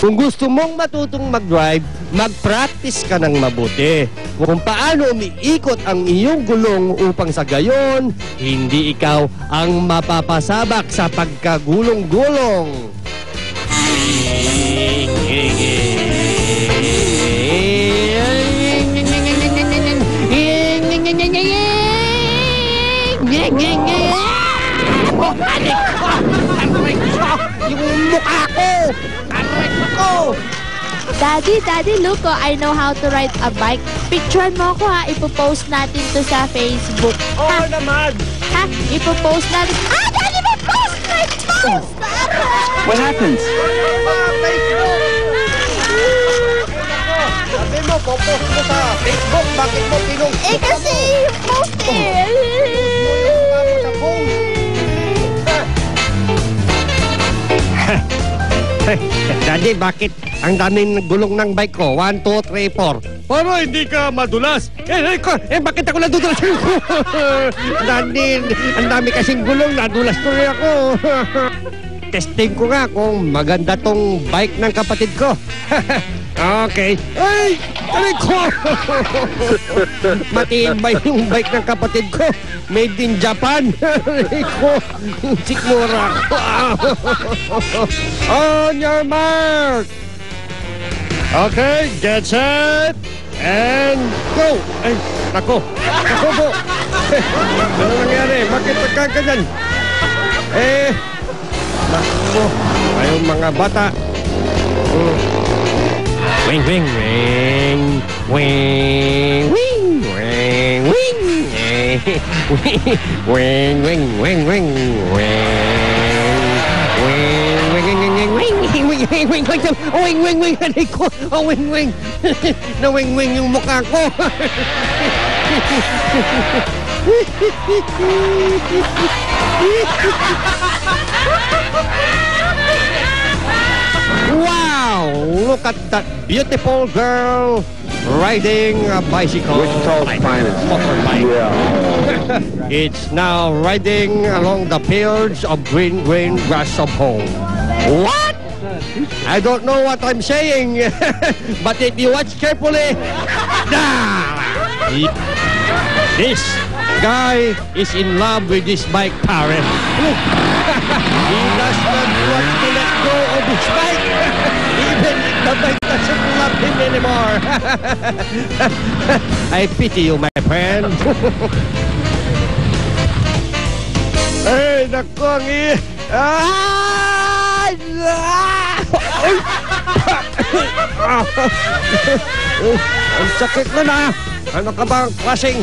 Kung gusto mong matutong mag-drive, mag-practice ka ng mabuti. Kung paano umiikot ang iyong gulong upang sa gayon, hindi ikaw ang mapapasabak sa pagkagulong-gulong. Yung mukha ko! Aray ko! Daddy, look, I know how to ride a bike. Picturean mo ko ha, ipopost natin to sa Facebook. Oo naman! Ha? Ipopost natin. Ah, Daddy, may post! May post! What happens? Sabi mo, popost mo sa Facebook. Bakit mo pinong... Eh, kasi yung post eh. Daddy, bakit ang daming gulong ng bike ko? 1, 2, 3, 4. Para hindi ka madulas. Bakit ako nadudulas? Daddy, ang dami kasing gulong. Nadulas tuloy ako. Testing ko nga kung maganda tong bike ng kapatid ko. Okay. Ay! Taray ko! Matibay yung bike ng kapatid ko. Made in Japan. Taray ko. Sikmura. On your mark. Okay, get set. And go. Ay, nako. Nako po. Ano nangyari? Bakit pagkaganyan? Nako. Ayong mga bata. Wing, wing, wing, wing, wing, wing, wing, wing, wing, wing, wing, wing, wing, hanay ko. Oh, wing, wing. Na-wing-wing yung mukha ko. Wow! Look at that beautiful girl riding a bicycle. Wichita's finest. Motorbike. Yeah. It's now riding along the fields of green grass of home. What? I don't know what I'm saying, but if you watch carefully, this guy is in love with this bike parent. Look, he does not want to let go of his bike, even if the bike doesn't love him anymore. I pity you, my friend. Ay, naku, ang ang sakit na na. Ano ka bang klaseng?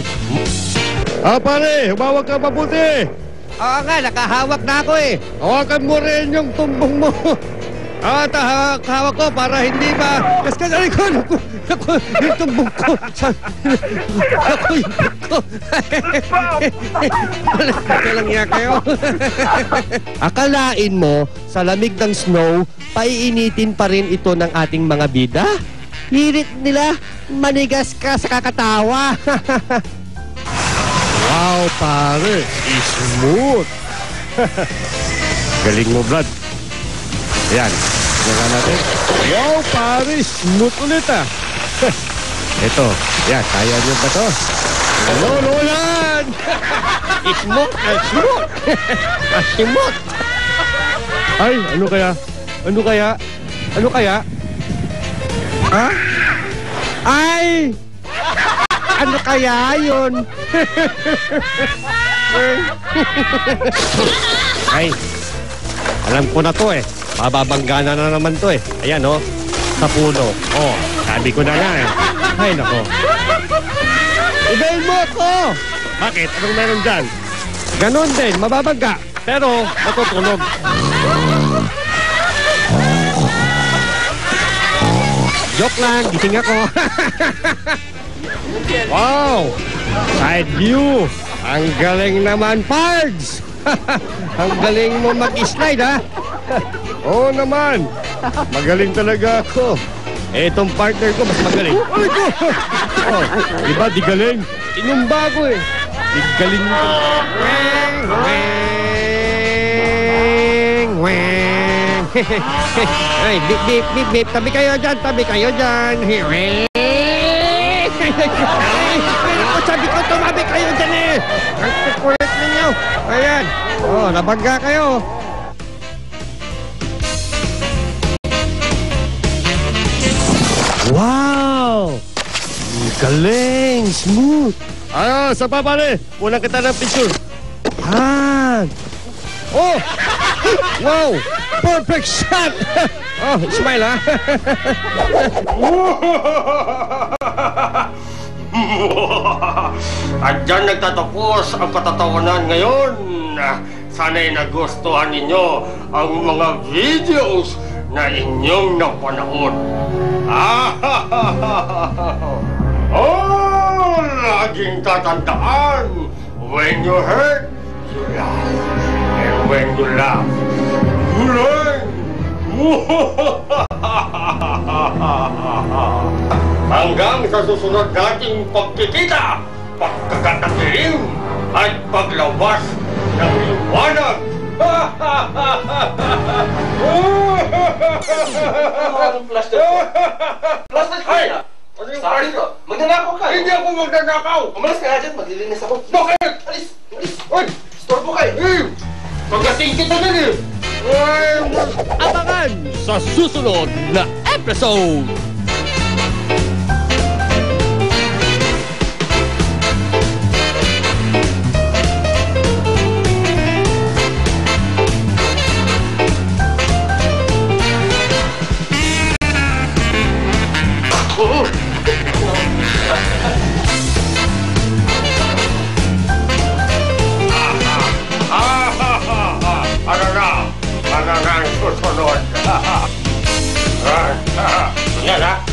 Pare, humawag ka mabuti. Oo nga, nakahawak na ako eh. Hawakan mo rin yung tumbong mo. Hawak ko para hindi ba... Kaskasari ko, naku, yung tumbong ko. Naku, yung ko. Walang niya kayo. Akalain mo, sa lamig ng snow, paiinitin pa rin ito ng ating mga bida? Hirit nila, manigas ka sa kakatawa. Wow, pare, smooth. Galing mo, Brad. Ayan, tingnan natin. Wow, pare, smooth ulit ah. Ito, yan, kaya nyo ba to? Hello, Roland! Smooth, smooth. Smooth. Ay, ano kaya? Ano kaya? Ano kaya? Ha? Ay! Ano kaya yun? Ay, alam ko na to eh. Mababangga na naman to eh. Ayan oh, sa puno. Oh, sabi ko na nga eh. Ay, nako. Ibayin mo ako! Bakit? Anong meron dyan? Ganon din, mababangga. Pero, matutulog. Joke lang, gising ako. Wow! Side view! Ang galing naman, Pards! Ang galing mo mag-slide, ha? Oo naman! Magaling talaga ako. Etong partner ko, mas magaling. Ay ko! Oh, diba, di galing? Inumba ko eh. Di galing mo. Weng, weng, weng. Ay, bip, bip, bip, bip. Tabi kayo dyan, tabi kayo dyan. Ay, sabi ko, tumabi kayo dyan eh. Ang kukulit ninyo. Ayan. Oh, nabangga kayo. Wow! Galing! Smooth! Ano, sa pa pare? Kulang kita ng picture. Oh! Wow! Perfect shot! Oh, smile ha? At dyan nagtatapos ang katatawanan ngayon. Sana'y nagustuhan ninyo ang mga videos na inyong napanood. Oh, laging tatandaan, when you hurt, you laugh. And when you laugh, you learn. Hanggang sa susunod nating pagkikita, pagkakatakilim, at paglabas ng liwanag. Plastic ka na. Ano yung Sabi ko, magnanakaw ka. Hindi ako magnanakaw! Umalas ka nga dyan, maglilinis ako. Bakit? Alis! Alis! Uy! Storbo ka eh! Pagdating kita na eh! Abangan sa susunod na episode! Ano na ang susunod? Yan ha?